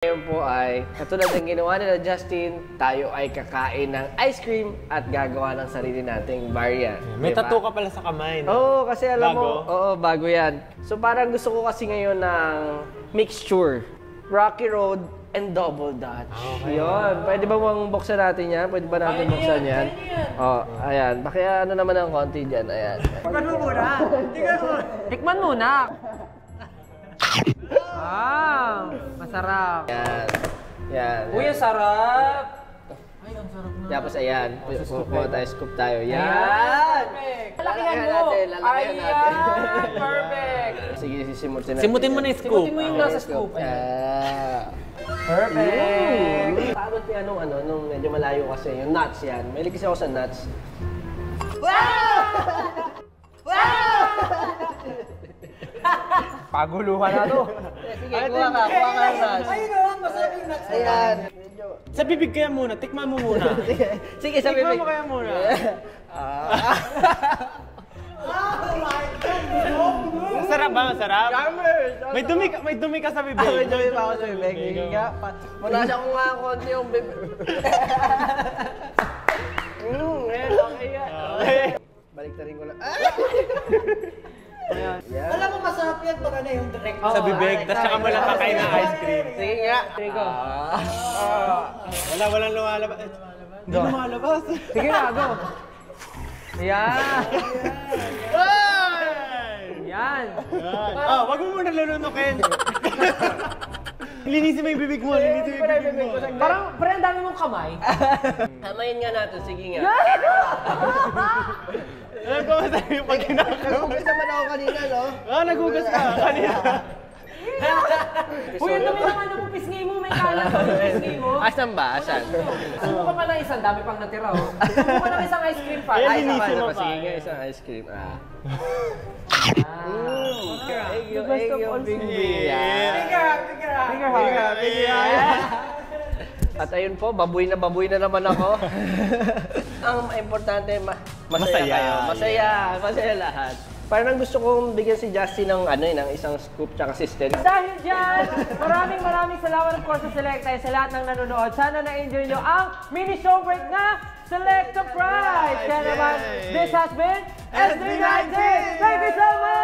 Ngayon po ay, katulad ng ginawa nila Justin, tayo ay kakain ng ice cream at gagawa ng sarili nating variant. May tattoo ka pala sa kamay, no? Oo, kasi alam bago? mo, bago yan. So parang gusto ko kasi ngayon ng mixture. Rocky Road and Double Dutch. Okay. Yun. Pwede ba bang buksan natin yan? Pwede ba natin buksan yan? Oh, ayan. Baka ano naman ang konti dyan. Ayan. Tikman mo muna. Tikman muna. Masarap. Yan. Yan. Uy, ang sarap. Ay, ang sarap na. Tapos ayan. Kuha tayo, scoop tayo. Yan! Perfect. Lalakihan mo. Lalakihan natin. Perfect. Sige, sisimutin natin. Simutin mo na yung scoop. Simutin mo yung nasa scoop. Perfect. Paabot niya nung medyo malayo kasi, yung nuts yan. Mahilig kasi ako sa nuts. Paguluhan na to. Sige, kuha ka ng nuts. Ayun o, masarap yung nuts. Ayan. Sa bibig kaya muna, tikman mo muna. Sige, sa bibig. Tikman mo kaya muna. Masarap ba? Masarap? May dumi ka sa bibig. May dumi pa ako sa bibig. Sige nga. Manasya ko nga konti yung bibig. Okay yan. Balik na rin ko lang. Alam mo, masarap yan pag ano yung direct. Sa bibig, tapos saka mo lang kakain ng ice cream. Sige nga. Sige ko. Walang lumalabas. Hindi lumalabas. Sige na, go. Yan. Yan. Wag mo muna lulunukin. Linisin mo yung bibig mo. Linisin mo yung bibig mo. Parang, pre, ang dami mong kamay. Kamayin nga natin. Sige nga. Alam ko masaya yung pag kinakain. Nagugas naman ako kanina, no? Nagugas ka kanina. Uy, ang dami naman ng pisngi mo. May kalat ko yung pisngi mo. Asan ba? Asan? Subukan pa ng isang, dami pang natira, oh. Subukan ng isang ice cream pa. Ayan, Ay, linisin mo pa. Sige nga, isang ice cream. Egg yung big At ayun po, baboy na naman ako. Ang importante, masaya kayo. Masaya lahat. Parang gusto kong bigyan si Justin ng ng isang scoop tsaka assistant. Dahil dyan, maraming salamat of course sa Selecta sa lahat ng nanonood. Sana na-enjoy nyo ang mini show break na Selecta Prize! Kaya naman, this has been SB19! Thank you so much!